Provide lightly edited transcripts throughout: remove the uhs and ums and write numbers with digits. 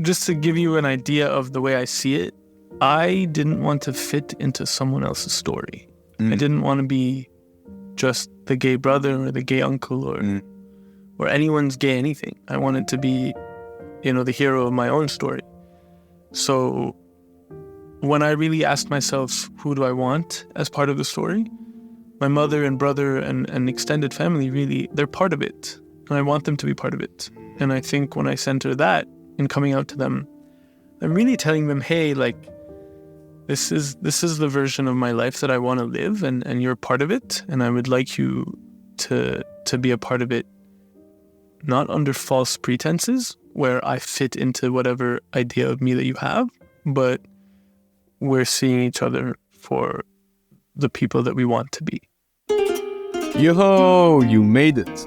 just to give you an idea of the way I see it, I didn't want to fit into someone else's story. I didn't want to be just the gay brother or the gay uncle or anyone's gay anything. I wanted to be, the hero of my own story. So when I really asked myself, who do I want as part of the story? My mother and brother and extended family, really, they're part of it. And I want them to be part of it. And I think when I center that in coming out to them, I'm really telling them, hey, like, this is the version of my life that I want to live, and you're part of it. And I would like you to be a part of it, not under false pretenses, where I fit into whatever idea of me that you have, but we're seeing each other for the people that we want to be. Yo, you made it.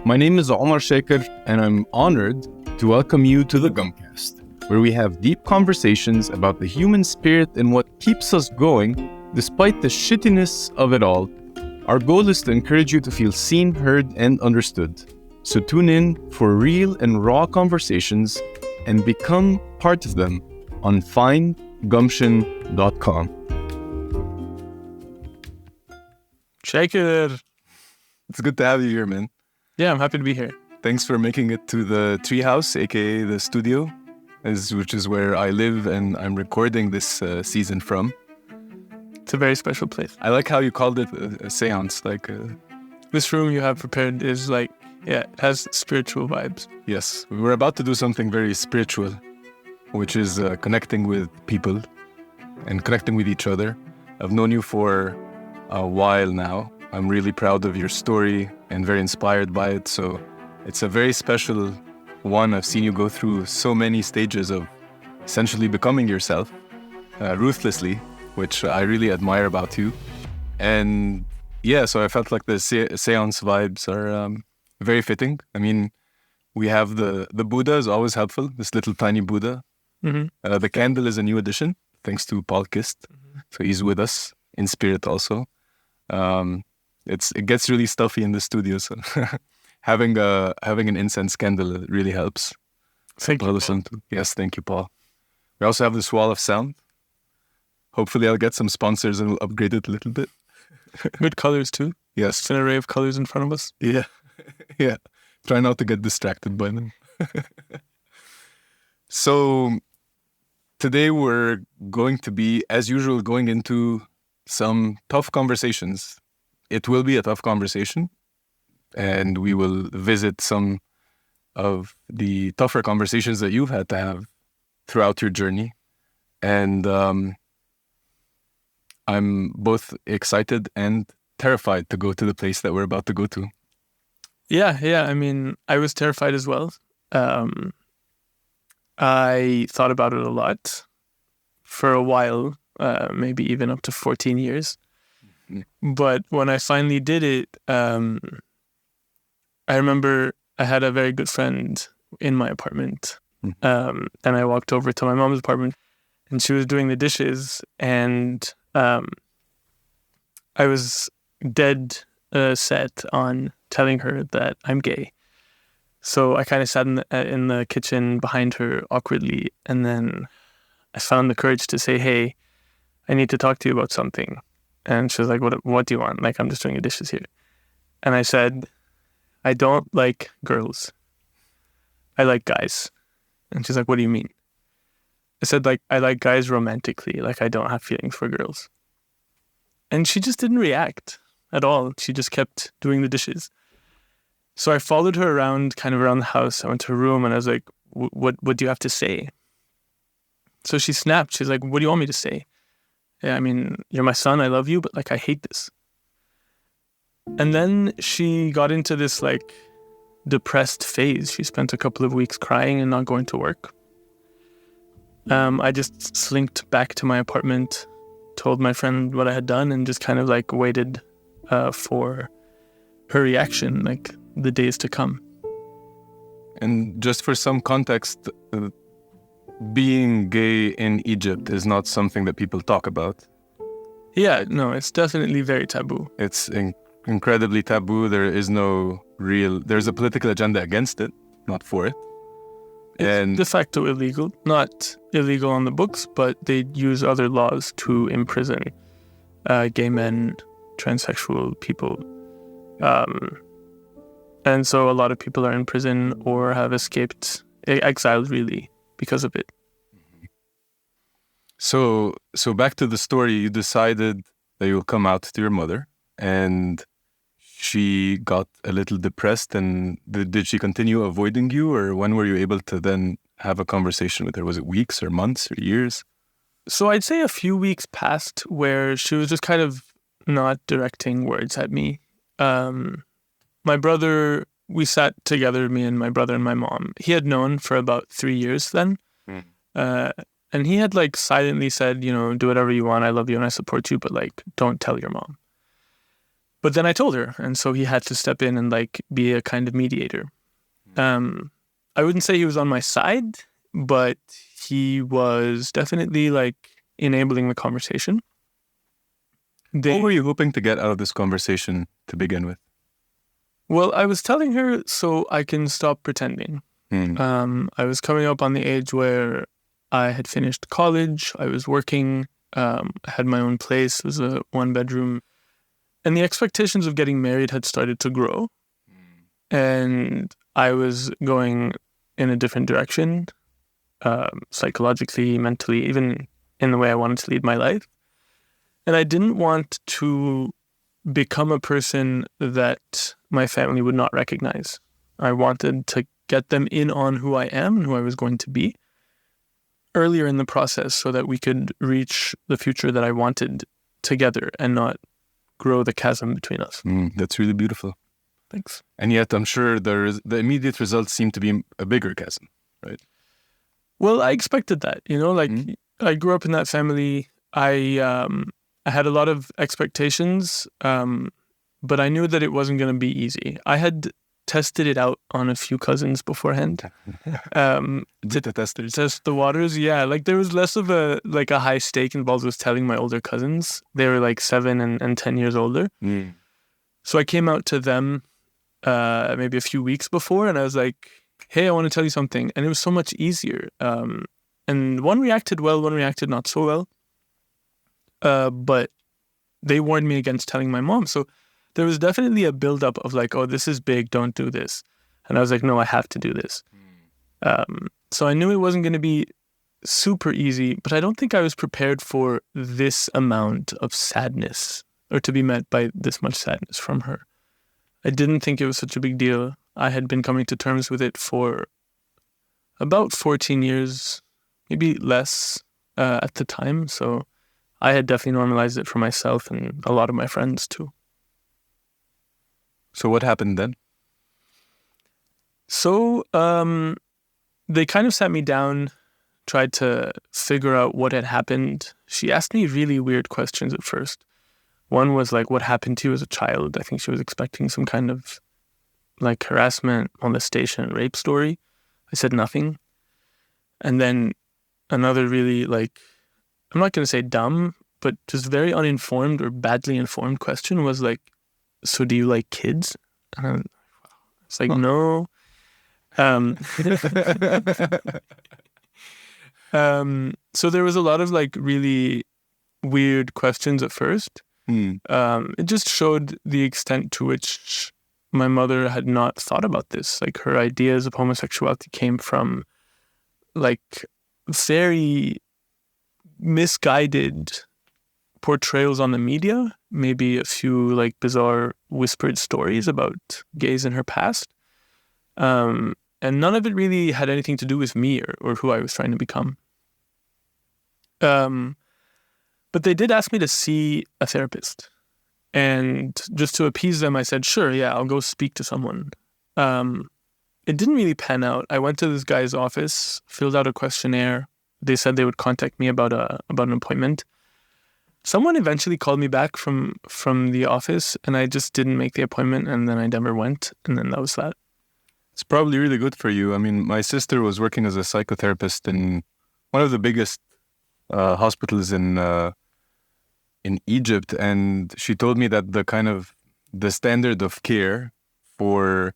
My name is Omar Shaker, and I'm honored to welcome you to the Gumpcast, where we have deep conversations about the human spirit and what keeps us going despite the shittiness of it all. Our goal is to encourage you to feel seen, heard, and understood. So tune in for real and raw conversations and become part of them on findgumption.com. Shaker. It's good to have you here, man. Yeah, I'm happy to be here. Thanks for making it to the treehouse, aka the studio, which is where I live and I'm recording this season from. It's a very special place. I like how you called it a seance. This room you have prepared is it has spiritual vibes. Yes, we were about to do something very spiritual, which is connecting with people and connecting with each other. I've known you for a while now. I'm really proud of your story and very inspired by it. So it's a very special one. I've seen you go through so many stages of essentially becoming yourself ruthlessly, which I really admire about you. And yeah, so I felt like the seance vibes are very fitting. I mean, we have the Buddha is always helpful, this little tiny Buddha. Mm-hmm. The candle is a new addition, thanks to Paul Kist. Mm-hmm. So he's with us in spirit also. It gets really stuffy in the studio, so having an incense candle really helps. Thank you. Yes, thank you, Paul. We also have this wall of sound. Hopefully I'll get some sponsors and we'll upgrade it a little bit. Good colors too. Yes. It's an array of colors in front of us. Yeah. Yeah. Try not to get distracted by them. So today we're going to be, as usual, going into some tough conversations. It will be a tough conversation, and we will visit some of the tougher conversations that you've had to have throughout your journey. And I'm both excited and terrified to go to the place that we're about to go to. Yeah. I mean, I was terrified as well. I thought about it a lot for a while, maybe even up to 14 years. But when I finally did it, I remember I had a very good friend in my apartment. And I walked over to my mom's apartment and she was doing the dishes, and I was dead set on telling her that I'm gay. So I kind of sat in the kitchen behind her awkwardly, and then I found the courage to say, hey, I need to talk to you about something. And she was like, what do you want? Like, I'm just doing the dishes here. And I said, I don't like girls. I like guys. And she's like, what do you mean? I said, I like guys romantically. Like, I don't have feelings for girls. And she just didn't react at all. She just kept doing the dishes. So I followed her around the house. I went to her room and I was like, what do you have to say? So she snapped. She's like, what do you want me to say? Yeah, I mean, you're my son, I love you, but I hate this. And then she got into this depressed phase. She spent a couple of weeks crying and not going to work. I just slinked back to my apartment, told my friend what I had done, and just waited for her reaction, the days to come. And just for some context, being gay in Egypt is not something that people talk about. Yeah, no, it's definitely very taboo. It's incredibly taboo. There's a political agenda against it, not for it. It's de facto illegal. Not illegal on the books, but they use other laws to imprison gay men, transsexual people. And so a lot of people are in prison or have escaped, exiled really, because of it. So back to the story, you decided that you'll come out to your mother, and she got a little depressed. And did she continue avoiding you, or when were you able to then have a conversation with her? Was it weeks or months or years? So I'd say a few weeks passed where she was just kind of not directing words at me. My brother, we sat together, me and my brother and my mom. He had known for about 3 years then. And he had like silently said, you know, do whatever you want. I love you and I support you, but like, don't tell your mom. But then I told her. And so he had to step in and like be a kind of mediator. I wouldn't say he was on my side, but he was definitely like enabling the conversation. What were you hoping to get out of this conversation to begin with? Well, I was telling her so I can stop pretending. I was coming up on the age where I had finished college, I was working, I had my own place, it was a 1-bedroom, and the expectations of getting married had started to grow. And I was going in a different direction, psychologically, mentally, even in the way I wanted to lead my life. And I didn't want to become a person that my family would not recognize. I wanted to get them in on who I am and who I was going to be earlier in the process so that we could reach the future that I wanted together and not grow the chasm between us. That's really beautiful. Thanks. And yet I'm sure the immediate results seem to be a bigger chasm, right? Well, I expected that, you know, like I grew up in that family. I had a lot of expectations, but I knew that it wasn't going to be easy. I had tested it out on a few cousins beforehand. Beta testers. Test the waters, yeah. Like there was less of a high stake involved with telling my older cousins. They were like 7 and 10 years older. So I came out to them maybe a few weeks before, and I was like, hey, I want to tell you something. And it was so much easier. And one reacted well, one reacted not so well. But they warned me against telling my mom. So there was definitely a buildup of like, oh, this is big, don't do this. And I was like, no, I have to do this. So I knew it wasn't going to be super easy, but I don't think I was prepared for this amount of sadness or to be met by this much sadness from her. I didn't think it was such a big deal. I had been coming to terms with it for about 14 years, maybe less at the time. So I had definitely normalized it for myself and a lot of my friends too. So what happened then? So they kind of sat me down, tried to figure out what had happened. She asked me really weird questions at first. One was like, what happened to you as a child? I think she was expecting some kind of like harassment, molestation, rape story. I said nothing. And then another really like, I'm not going to say dumb, but just very uninformed or badly informed question was like, so do you like kids? And it's like, no. So there was a lot of like really weird questions at first. It just showed the extent to which my mother had not thought about this. Like her ideas of homosexuality came from like very misguided portrayals on the media, maybe a few like bizarre whispered stories about gays in her past. And none of it really had anything to do with me or who I was trying to become. But they did ask me to see a therapist. And just to appease them, I said, sure, yeah, I'll go speak to someone. It didn't really pan out. I went to this guy's office, filled out a questionnaire. They said they would contact me about an appointment. Someone eventually called me back from the office, and I just didn't make the appointment, and then I never went, and then that was that. It's probably really good for you. I mean, my sister was working as a psychotherapist in one of the biggest hospitals in Egypt, and she told me that the standard of care for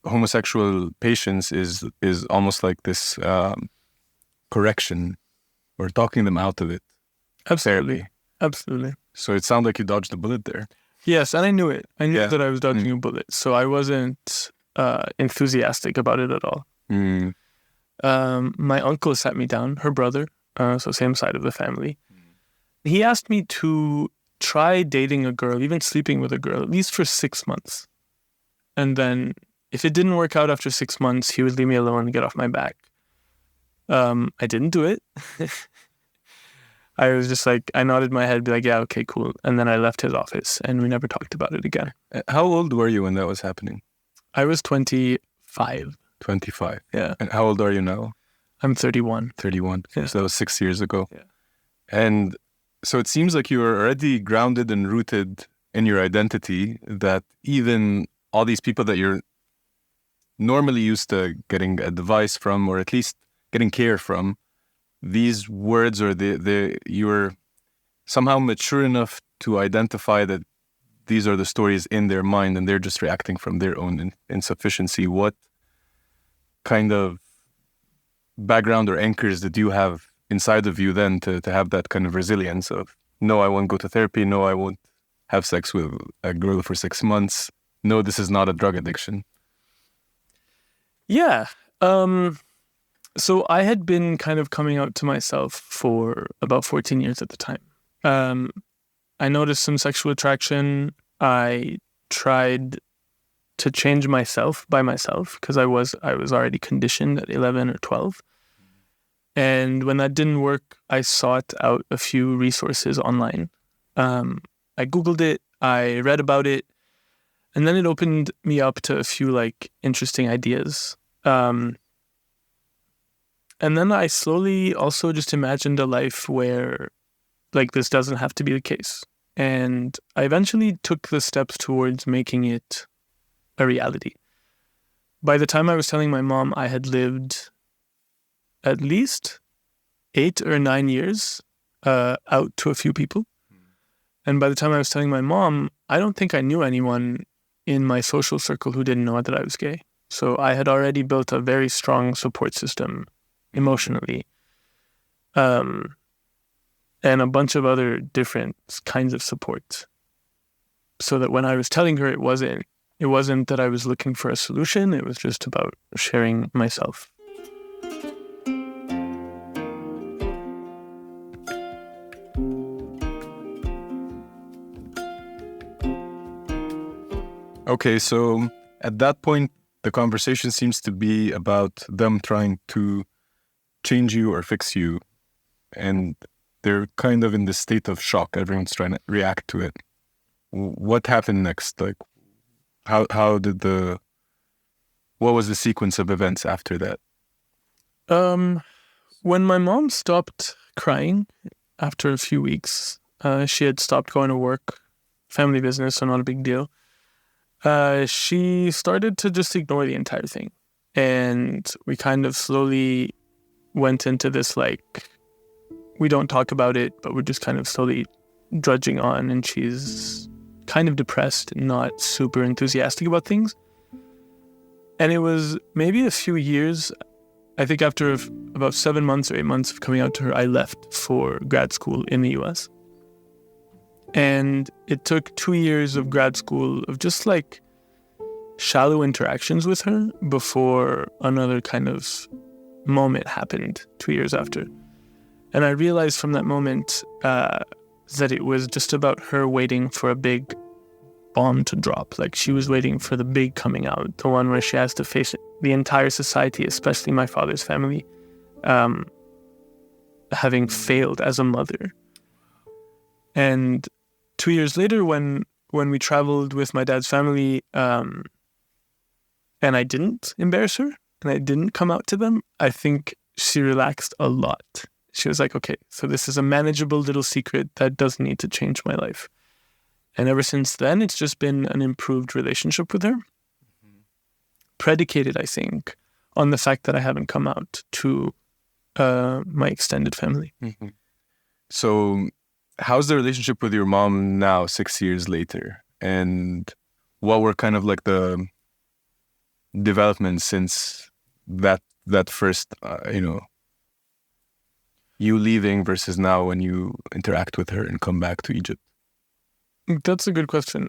homosexual patients is almost like this correction or talking them out of it. Absolutely. Absolutely. So it sounds like you dodged a bullet there. Yes, and I knew it. I knew that I was dodging a bullet, so I wasn't enthusiastic about it at all. My uncle sat me down, her brother, so same side of the family. He asked me to try dating a girl, even sleeping with a girl, at least for 6 months. And then if it didn't work out after 6 months, he would leave me alone and get off my back. I didn't do it. I was just like, I nodded my head, be like, yeah, okay, cool. And then I left his office and we never talked about it again. How old were you when that was happening? I was 25. 25. Yeah. And how old are you now? I'm 31. 31. Yeah. So that was 6 years ago. Yeah. And so it seems like you were already grounded and rooted in your identity, that even all these people that you're normally used to getting advice from, or at least getting care from, these words, or you're somehow mature enough to identify that these are the stories in their mind and they're just reacting from their own insufficiency. What kind of background or anchors did you have inside of you then to have that kind of resilience of, no, I won't go to therapy, no, I won't have sex with a girl for 6 months, no, this is not a drug addiction? Yeah. So I had been kind of coming out to myself for about 14 years at the time. I noticed some sexual attraction. I tried to change myself by myself because I was already conditioned at 11 or 12. And when that didn't work, I sought out a few resources online. I Googled it, I read about it, and then it opened me up to a few interesting ideas. And then I slowly also just imagined a life where this doesn't have to be the case. And I eventually took the steps towards making it a reality. By the time I was telling my mom, I had lived at least 8 or 9 years out to a few people. And by the time I was telling my mom, I don't think I knew anyone in my social circle who didn't know that I was gay. So I had already built a very strong support system emotionally, and a bunch of other different kinds of support. So that when I was telling her, it wasn't that I was looking for a solution, it was just about sharing myself. Okay, so at that point, the conversation seems to be about them trying to change you or fix you, and they're kind of in this state of shock. Everyone's trying to react to it. What happened next? What was the sequence of events after that? When my mom stopped crying after a few weeks, she had stopped going to work, family business, so not a big deal. She started to just ignore the entire thing. And we kind of slowly went into this, we don't talk about it, but we're just kind of slowly drudging on. And she's kind of depressed and not super enthusiastic about things. And it was maybe a few years, I think after about 7 months or 8 months of coming out to her, I left for grad school in the US. And it took 2 years of grad school of just shallow interactions with her before another kind of moment happened 2 years after. And I realized from that moment that it was just about her waiting for a big bomb to drop. She was waiting for the big coming out, the one where she has to face the entire society, especially my father's family, having failed as a mother. And 2 years later, when we traveled with my dad's family, and I didn't embarrass her, and I didn't come out to them, I think she relaxed a lot. She was like, okay, so this is a manageable little secret that doesn't need to change my life. And ever since then, it's just been an improved relationship with her, predicated, I think, on the fact that I haven't come out to my extended family. Mm-hmm. So how's the relationship with your mom now, 6 years later? And what were kind of development since that first, you leaving versus now when you interact with her and come back to Egypt? That's a good question.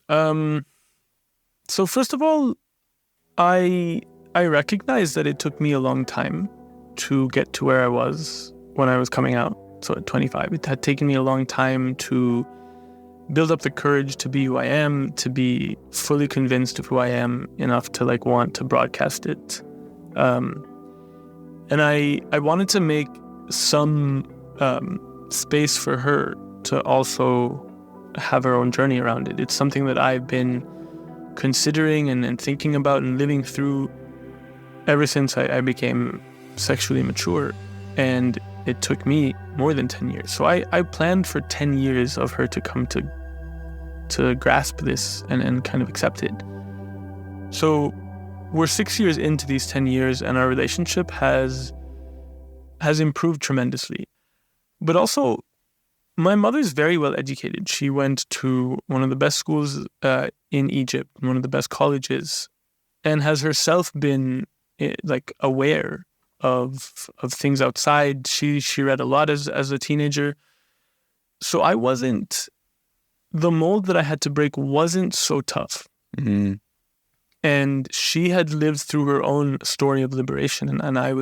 So first of all, I recognize that it took me a long time to get to where I was when I was coming out. So at 25, it had taken me a long time to build up the courage to be who I am, to be fully convinced of who I am enough to want to broadcast it. And I wanted to make some space for her to also have her own journey around it. It's something that I've been considering and thinking about and living through ever since I became sexually mature. And it took me more than 10 years. So I planned for 10 years of her to come to grasp this and kind of accept it. So we're 6 years into these 10 years, and our relationship has improved tremendously. But also, my mother's very well educated. She went to one of the best schools in Egypt, one of the best colleges, and has herself been aware of things outside. She read a lot as a teenager. So the mold that I had to break wasn't so tough. Mm-hmm. And she had lived through her own story of liberation, and I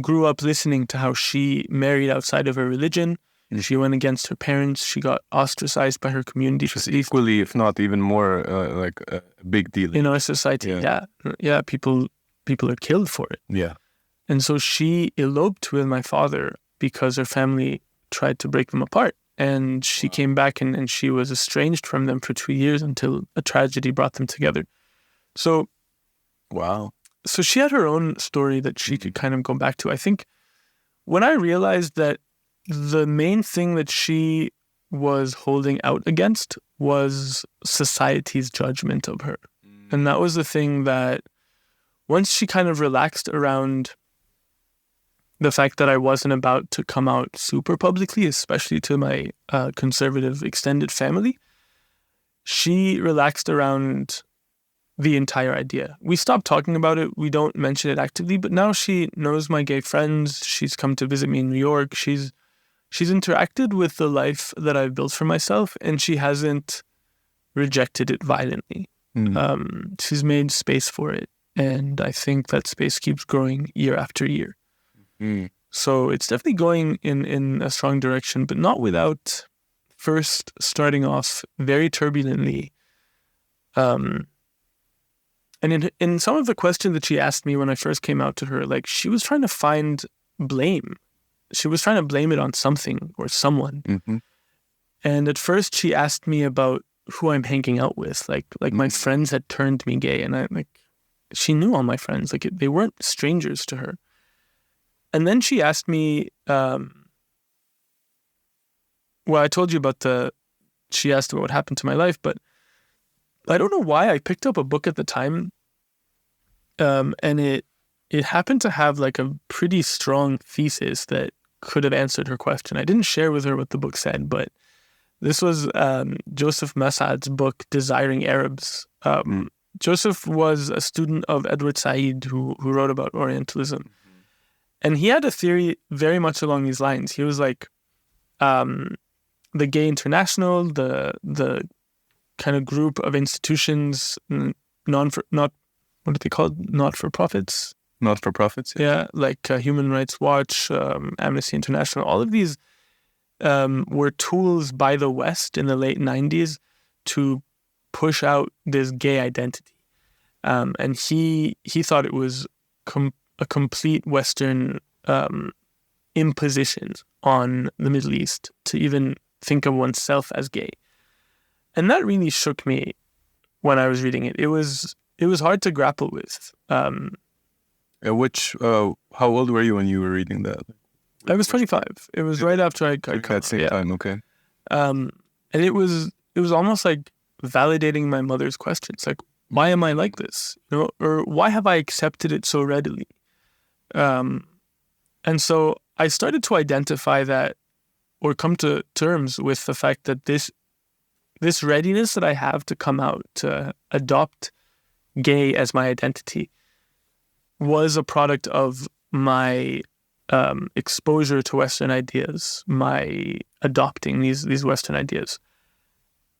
grew up listening to how she married outside of her religion. She went against her parents. She got ostracized by her community. Which is equally, if not even more, a big deal in our society. Yeah. People are killed for it. Yeah. And so she eloped with my father because her family tried to break them apart. And she came back and she was estranged from them for 2 years until a tragedy brought them together. So, wow. So she had her own story that she could kind of go back to. I think when I realized that the main thing that she was holding out against was society's judgment of her. And that was the thing that once she kind of relaxed around the fact that I wasn't about to come out super publicly, especially to my conservative extended family, she relaxed around the entire idea. We stopped talking about it. We don't mention it actively, but now she knows my gay friends. She's come to visit me in New York. She's interacted with the life that I've built for myself, and she hasn't rejected it violently. She's made space for it, and I think that space keeps growing year after year. So it's definitely going in a strong direction, but not without first starting off very turbulently. And in some of the questions that she asked me when I first came out to her, she was trying to find blame. She was trying to blame it on something or someone. Mm-hmm. And at first she asked me about who I'm hanging out with. My friends had turned me gay, and she knew all my friends. They weren't strangers to her. And then she asked me, I told you about she asked about what happened to my life, but I don't know why I picked up a book at the time, and it happened to have a pretty strong thesis that could have answered her question. I didn't share with her what the book said, but this was Joseph Massad's book, Desiring Arabs. Joseph was a student of Edward Said who wrote about Orientalism. And he had a theory very much along these lines. He was like, the Gay International, the kind of group of institutions, what are they called? Not-for-profits? Not-for-profits? Yeah, Human Rights Watch, Amnesty International. All of these were tools by the West in the late 90s to push out this gay identity. And he thought it was a complete Western imposition on the Middle East to even think of oneself as gay. And that really shook me when I was reading it. It was hard to grapple with. How old were you when you were reading that? I was 25. It was right after I got that same time, okay. And it was almost like validating my mother's questions. Why am I like this? Or why have I accepted it so readily? And so I started to identify that, or come to terms with the fact that this readiness that I have to come out, to adopt gay as my identity was a product of my exposure to Western ideas, my adopting these Western ideas.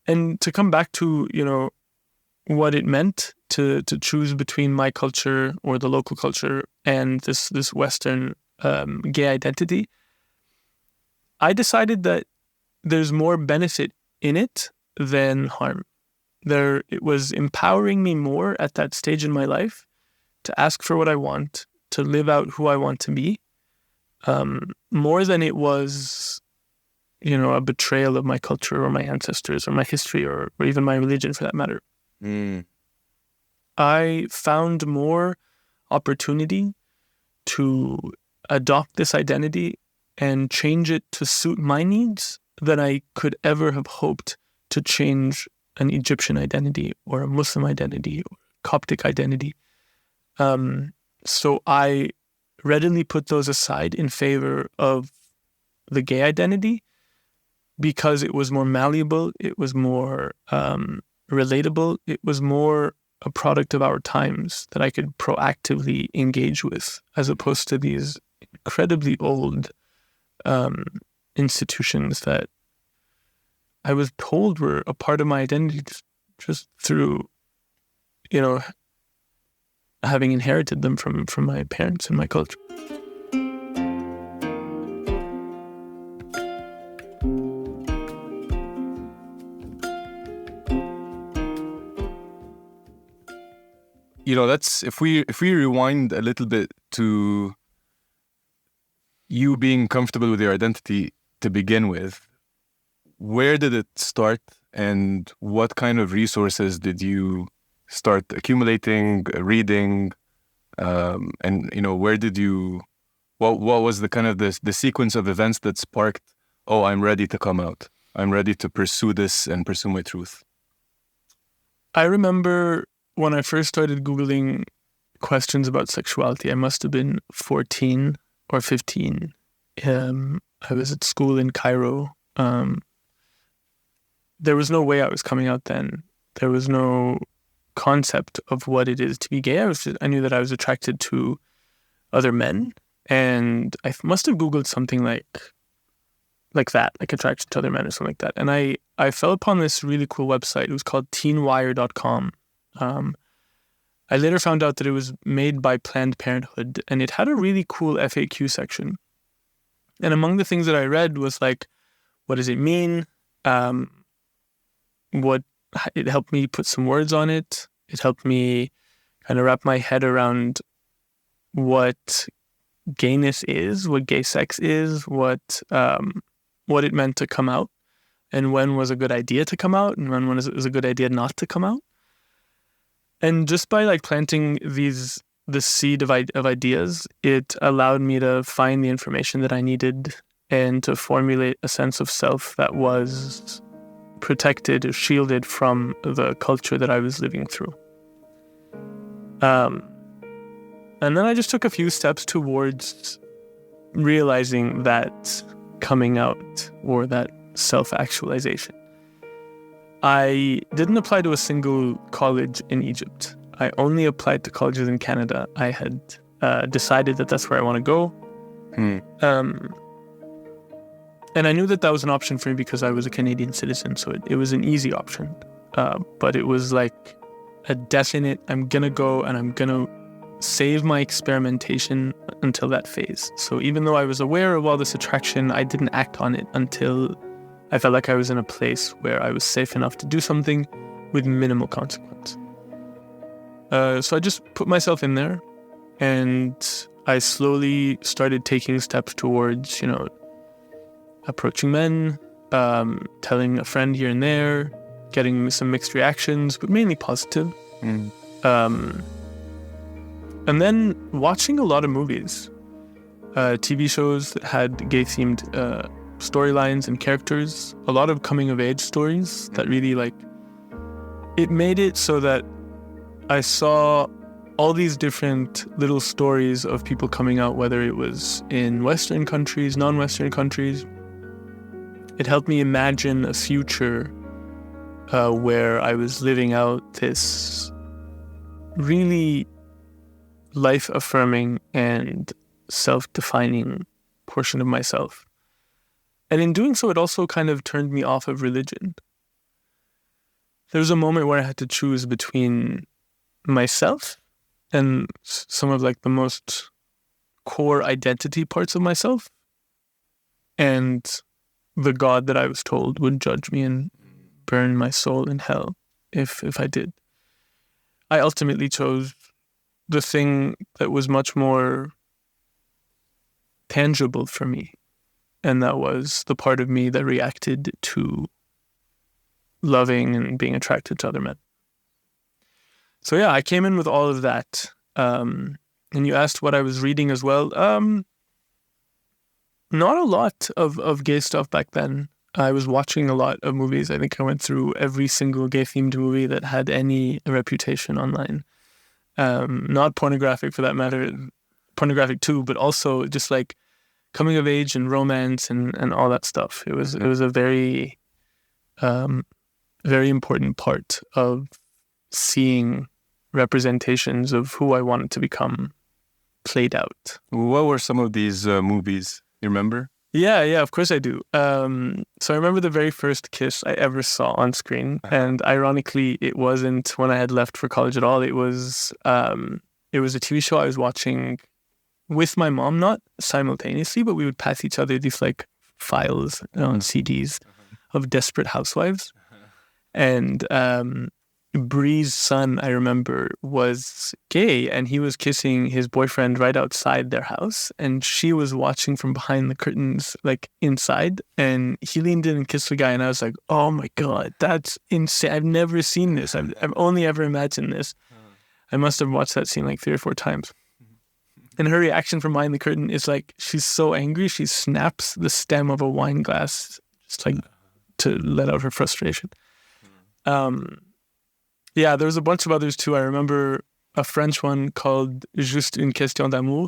And to come back to, what it meant to choose between my culture or the local culture and this Western gay identity, I decided that there's more benefit in it than harm. It was empowering me more at that stage in my life to ask for what I want, to live out who I want to be, more than it was, a betrayal of my culture or my ancestors or my history or even my religion for that matter. I found more opportunity to adopt this identity and change it to suit my needs than I could ever have hoped to change an Egyptian identity or a Muslim identity or Coptic identity. So I readily put those aside in favor of the gay identity because it was more malleable, it was more relatable, it was more a product of our times that I could proactively engage with, as opposed to these incredibly old institutions that I was told were a part of my identity just through, having inherited them from my parents and my culture. That's if we rewind a little bit to you being comfortable with your identity to begin with, where did it start and what kind of resources did you start accumulating, reading, and where did you, what was the kind of the sequence of events that sparked, oh, I'm ready to come out, I'm ready to pursue this and pursue my truth? I remember when I first started Googling questions about sexuality, I must have been 14 or 15. I was at school in Cairo. There was no way I was coming out then. There was no concept of what it is to be gay. I knew that I was attracted to other men, and I must have Googled something like that, like attraction to other men or something like that. And I fell upon this really cool website. It was called teenwire.com. I later found out that it was made by Planned Parenthood, and it had a really cool FAQ section. And among the things that I read was like, what does it mean? It helped me put some words on it. It helped me kind of wrap my head around what gayness is, what gay sex is, what it meant to come out, and when was a good idea to come out, and when was a good idea not to come out. And just by planting the seed of ideas, it allowed me to find the information that I needed and to formulate a sense of self that was protected or shielded from the culture that I was living through. And then I just took a few steps towards realizing that coming out or that self-actualization. I didn't apply to a single college in Egypt. I only applied to colleges in Canada. I had decided that that's where I want to go. And I knew that was an option for me because I was a Canadian citizen, so it was an easy option. But it was like a definite, I'm going to go and I'm going to save my experimentation until that phase. So even though I was aware of all this attraction, I didn't act on it until I felt like I was in a place where I was safe enough to do something with minimal consequence. So I just put myself in there, and I slowly started taking steps towards, approaching men, telling a friend here and there, getting some mixed reactions, but mainly positive. And then watching a lot of movies, TV shows that had gay-themed storylines and characters, a lot of coming-of-age stories that really, it made it so that I saw all these different little stories of people coming out, whether it was in Western countries, non-Western countries. It helped me imagine a future where I was living out this really life-affirming and self-defining portion of myself. And in doing so, it also kind of turned me off of religion. There was a moment where I had to choose between myself and some of like the most core identity parts of myself and the God that I was told would judge me and burn my soul in hell if I did. I ultimately chose the thing that was much more tangible for me, and that was the part of me that reacted to loving and being attracted to other men. So yeah, I came in with all of that. And you asked what I was reading as well. Not a lot of gay stuff back then. I was watching a lot of movies. I think I went through every single gay-themed movie that had any reputation online. Not pornographic for that matter, pornographic too, but also just like coming of age and romance and all that stuff. It was a very, very important part of seeing representations of who I wanted to become played out. What were some of these movies? You remember? Yeah, of course I do. So I remember the very first kiss I ever saw on screen, and ironically, it wasn't when I had left for college at all. It was a TV show I was watching with my mom, not simultaneously, but we would pass each other these like files on CDs of Desperate Housewives, and Bree's son, I remember, was gay, and he was kissing his boyfriend right outside their house, and she was watching from behind the curtains, like inside, and he leaned in and kissed the guy, and I was like, oh my God, that's insane. I've never seen this. I've only ever imagined this. I must have watched that scene like 3 or 4 times. And her reaction from behind the curtain is like, she's so angry, she snaps the stem of a wine glass, just like to let out her frustration. Yeah, there was a bunch of others too. I remember a French one called Juste une question d'amour,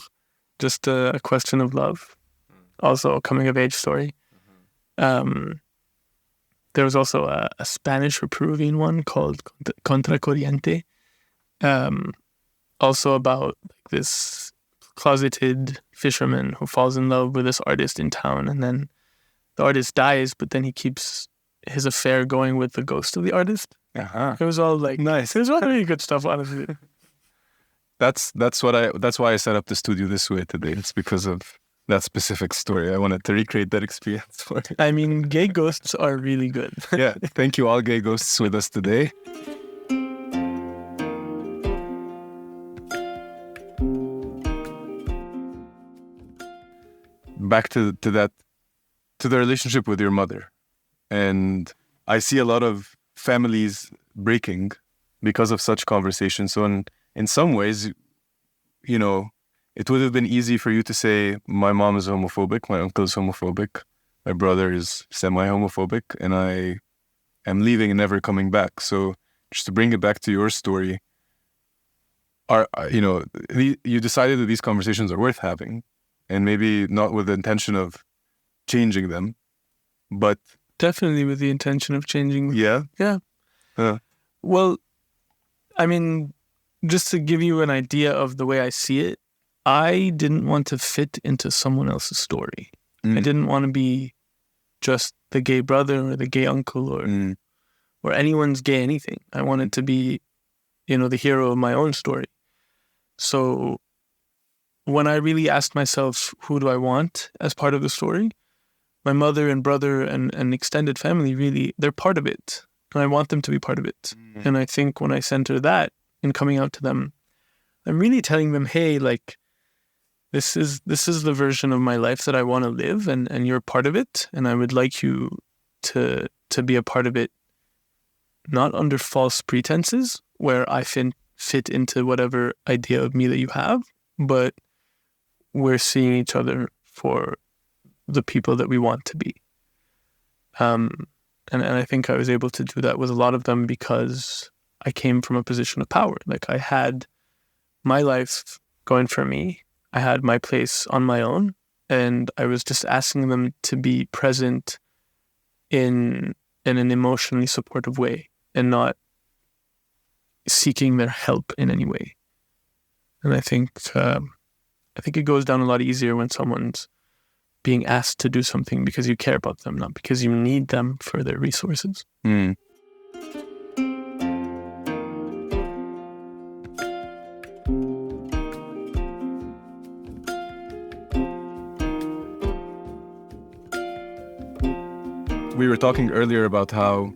just a question of love. Also a coming of age story. There was also a Spanish or Peruvian one called Contra Corriente. Also about like this closeted fisherman who falls in love with this artist in town, and then the artist dies, but then he keeps his affair going with the ghost of the artist. It was all like nice. It was all really good stuff, honestly. That's why I set up the studio this way today. It's because of that specific story. I wanted to recreate that experience for you. I mean, gay ghosts are really good. Yeah, thank you all gay ghosts with us today. Back to the relationship with your mother. And I see a lot of families breaking because of such conversations. So in some ways, you know, it would have been easy for you to say, my mom is homophobic, my uncle is homophobic, my brother is semi-homophobic, and I am leaving and never coming back. So just to bring it back to your story, you decided that these conversations are worth having, and maybe not with the intention of changing them, but definitely with the intention of changing. Yeah? Yeah. Well, I mean, just to give you an idea of the way I see it, I didn't want to fit into someone else's story. I didn't want to be just the gay brother or the gay uncle or anyone's gay anything. I wanted to be, the hero of my own story. So when I really asked myself, who do I want as part of the story? My mother and brother and extended family, really, they're part of it. And I want them to be part of it. And I think when I center that in coming out to them, I'm really telling them, hey, like, this is the version of my life that I want to live, and you're part of it. And I would like you to be a part of it, not under false pretenses, where I fit into whatever idea of me that you have, but we're seeing each other for the people that we want to be. And I think I was able to do that with a lot of them because I came from a position of power. Like, I had my life going for me. I had my place on my own, and I was just asking them to be present in an emotionally supportive way and not seeking their help in any way. And I think it goes down a lot easier when someone's being asked to do something because you care about them, not because you need them for their resources. Mm. We were talking earlier about how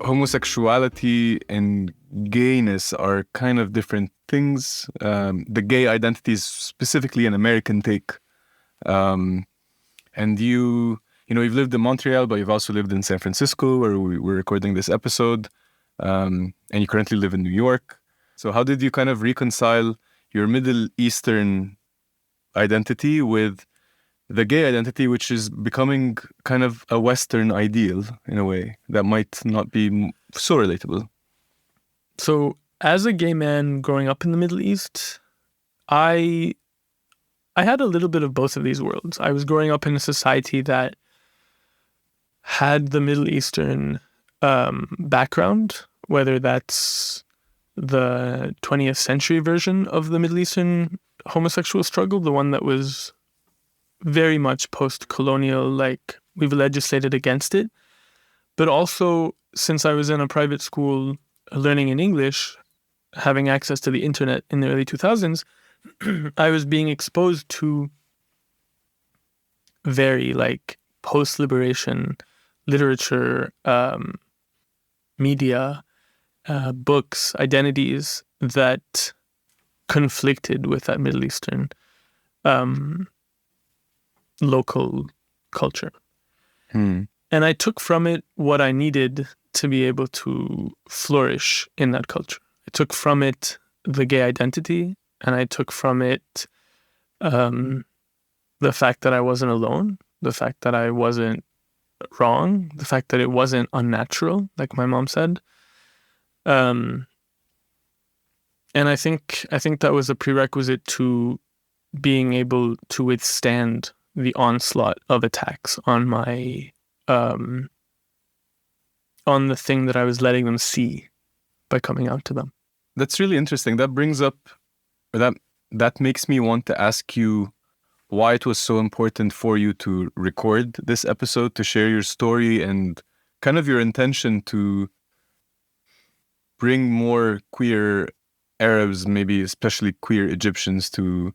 homosexuality and gayness are kind of different things. The gay identity is specifically an American take. And you've lived in Montreal, but you've also lived in San Francisco, where we're recording this episode. And you currently live in New York. So how did you kind of reconcile your Middle Eastern identity with the gay identity, which is becoming kind of a Western ideal in a way that might not be so relatable? So as a gay man growing up in the Middle East, I had a little bit of both of these worlds. I was growing up in a society that had the Middle Eastern background, whether that's the 20th century version of the Middle Eastern homosexual struggle, the one that was very much post-colonial, like we've legislated against it. But also, since I was in a private school learning in English, having access to the internet in the early 2000s, I was being exposed to very like post-liberation literature, media, books, identities that conflicted with that Middle Eastern local culture. And I took from it what I needed to be able to flourish in that culture. I took from it the gay identity, and I took from it the fact that I wasn't alone, the fact that I wasn't wrong, the fact that it wasn't unnatural, like my mom said. And I think that was a prerequisite to being able to withstand the onslaught of attacks on my on the thing that I was letting them see by coming out to them. That's really interesting. That brings up, or that makes me want to ask you why it was so important for you to record this episode, to share your story and kind of your intention to bring more queer Arabs, maybe especially queer Egyptians, to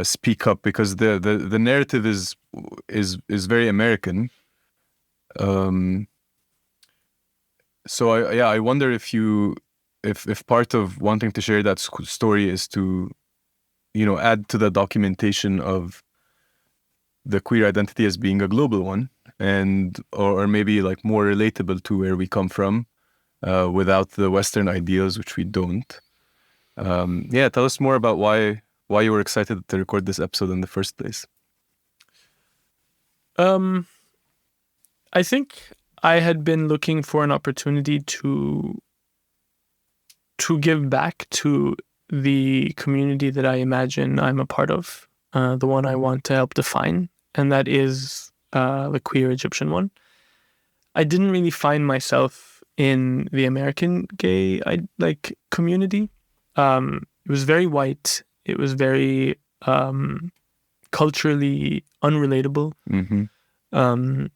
speak up, because the narrative is very American. So I wonder if part of wanting to share that story is to, add to the documentation of the queer identity as being a global one, and or maybe like more relatable to where we come from, without the Western ideals, which we don't. Tell us more about why you were excited to record this episode in the first place. I think I had been looking for an opportunity to give back to the community that I imagine I'm a part of, the one I want to help define, and that is the queer Egyptian one. I didn't really find myself in the American gay community. It was very white. It was very culturally unrelatable. Mm-hmm.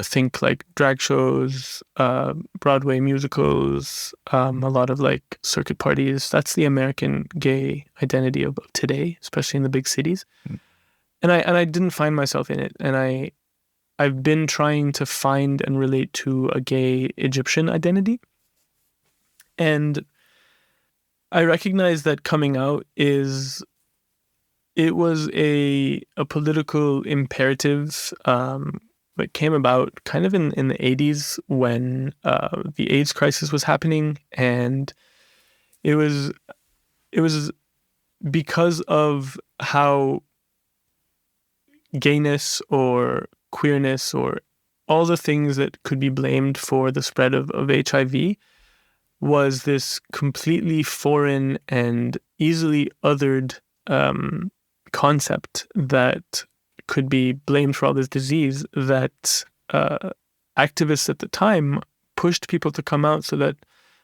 Think like drag shows, Broadway musicals, a lot of like circuit parties. That's the American gay identity of today, especially in the big cities. Mm. And I didn't find myself in it. And I've been trying to find and relate to a gay Egyptian identity. And I recognize that coming out was a political imperative that came about kind of in the 80s when the AIDS crisis was happening, and it was because of how gayness or queerness or all the things that could be blamed for the spread of HIV was this completely foreign and easily othered concept that could be blamed for all this disease, that activists at the time pushed people to come out so that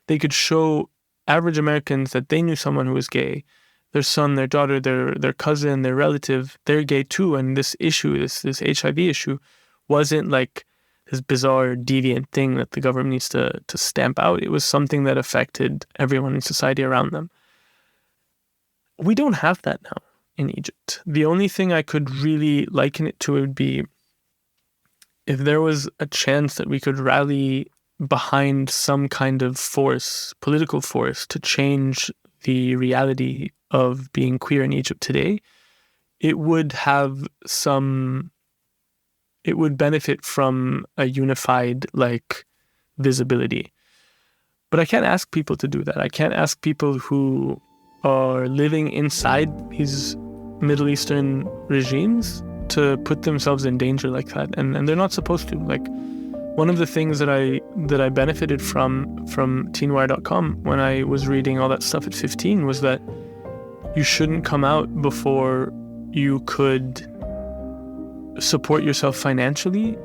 they could show average Americans, that they knew someone who was gay. Their son, their daughter, their cousin, their relative, they're gay too. And this issue, this HIV issue, wasn't like this bizarre, deviant thing that the government needs to stamp out. It was something that affected everyone in society around them. We don't have that now in Egypt. The only thing I could really liken it to would be if there was a chance that we could rally behind some kind of force, political force, to change the reality of being queer in Egypt today, it would benefit from a unified, like, visibility. But I can't ask people to do that. I can't ask people who are living inside these Middle Eastern regimes to put themselves in danger like that. And they're not supposed to. Like, one of the things that I benefited from teenwire.com when I was reading all that stuff at 15 was that you shouldn't come out before you could support yourself financially,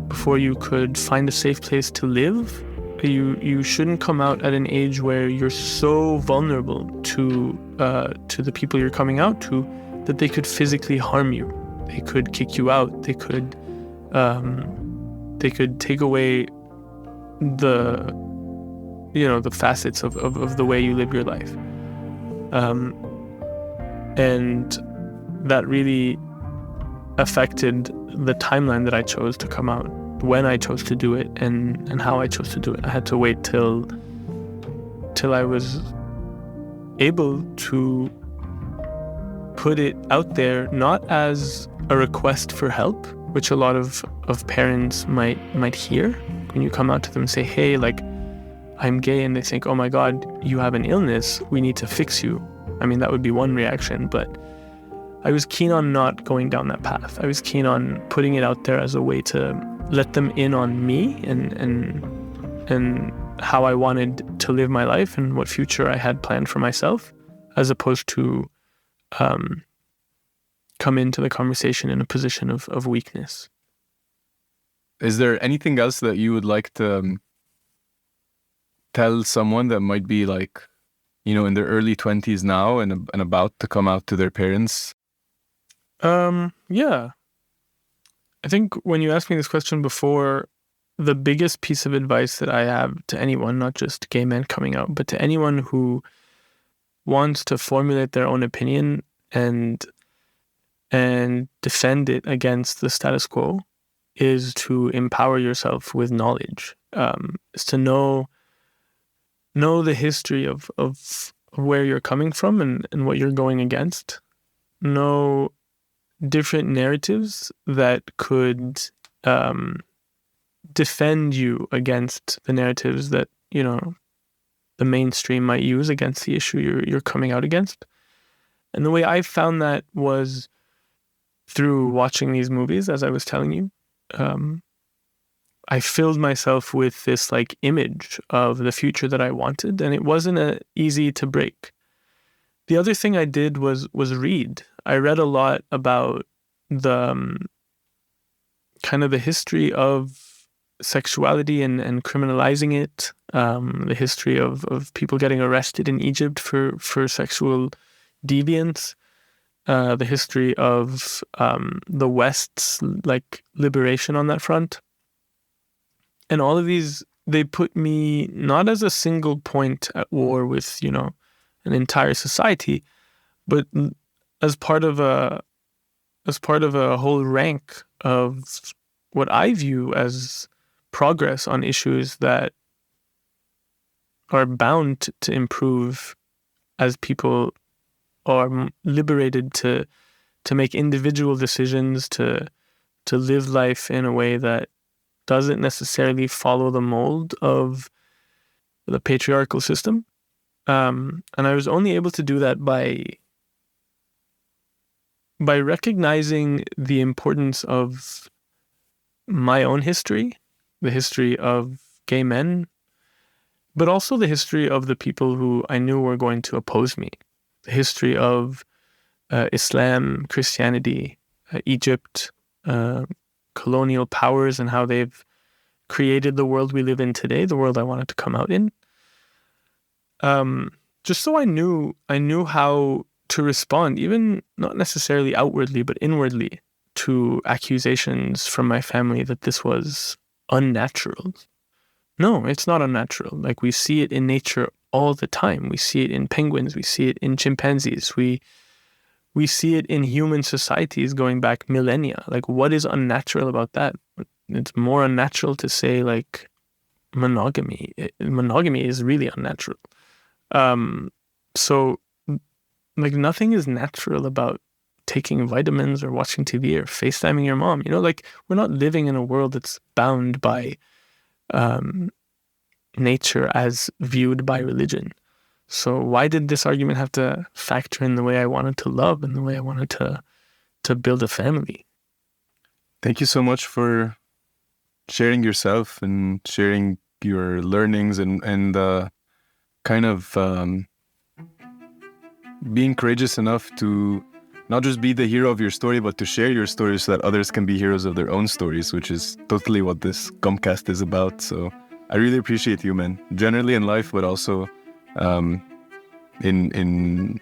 before you could find a safe place to live. You shouldn't come out at an age where you're so vulnerable to the people you're coming out to that they could physically harm you. They could kick you out. They could take away the facets of the way you live your life. And that really affected the timeline that I chose to come out, when I chose to do it, and how I chose to do it. I had to wait till I was able to put it out there, not as a request for help, which a lot of parents might hear when you come out to them and say, hey, like, I'm gay, and they think, oh my God, you have an illness, we need to fix you. I mean, that would be one reaction, but I was keen on not going down that path. I was keen on putting it out there as a way to let them in on me and how I wanted to live my life and what future I had planned for myself, as opposed to come into the conversation in a position of weakness. Is there anything else that you would like to tell someone that might be like, in their early 20s now and about to come out to their parents? Yeah. I think when you asked me this question before, the biggest piece of advice that I have to anyone, not just gay men coming out, but to anyone who wants to formulate their own opinion and defend it against the status quo, is to empower yourself with knowledge. Is to know the history of where you're coming from and what you're going against. Know different narratives that could defend you against the narratives that, the mainstream might use against the issue you're coming out against. And the way I found that was through watching these movies, as I was telling you. I filled myself with this like image of the future that I wanted, and it wasn't easy to break. The other thing I did was read. I read a lot about the kind of the history of sexuality and criminalizing it, the history of people getting arrested in Egypt for sexual deviance, the history of the West's like liberation on that front. And all of these, they put me not as a single point at war with, an entire society, but as part of a whole rank of what I view as progress on issues that are bound to improve as people are liberated to make individual decisions, to live life in a way that doesn't necessarily follow the mold of the patriarchal system. And I was only able to do that by recognizing the importance of my own history, the history of gay men, but also the history of the people who I knew were going to oppose me, the history of Islam, Christianity, Egypt, colonial powers, and how they've created the world we live in today, the world I wanted to come out in. just so I knew how to respond, even not necessarily outwardly, but inwardly, to accusations from my family that this was unnatural. No, it's not unnatural. Like, we see it in nature all the time. We see it in penguins. We see it in chimpanzees. We see it in human societies going back millennia. Like, what is unnatural about that? It's more unnatural to say, like, monogamy. Monogamy is really unnatural. So, like, nothing is natural about taking vitamins or watching TV or FaceTiming your mom. Like, we're not living in a world that's bound by nature as viewed by religion. So why did this argument have to factor in the way I wanted to love and the way I wanted to build a family? Thank you so much for sharing yourself and sharing your learnings and kind of being courageous enough to not just be the hero of your story, but to share your story so that others can be heroes of their own stories, which is totally what this Gumpcast is about. So I really appreciate you, man. Generally in life, but also in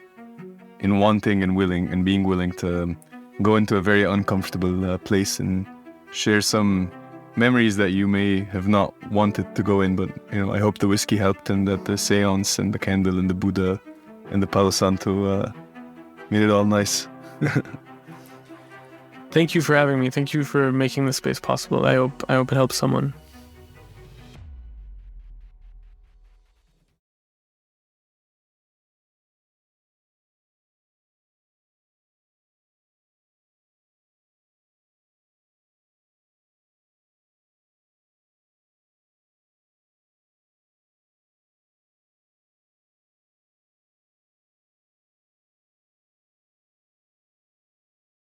wanting and willing and being willing to go into a very uncomfortable place and share some memories that you may have not wanted to go in. But I hope the whiskey helped, and that the seance and the candle and the Buddha and the Palo Santo made it all nice. Thank you for having me. Thank you for making this space possible. I hope it helps someone.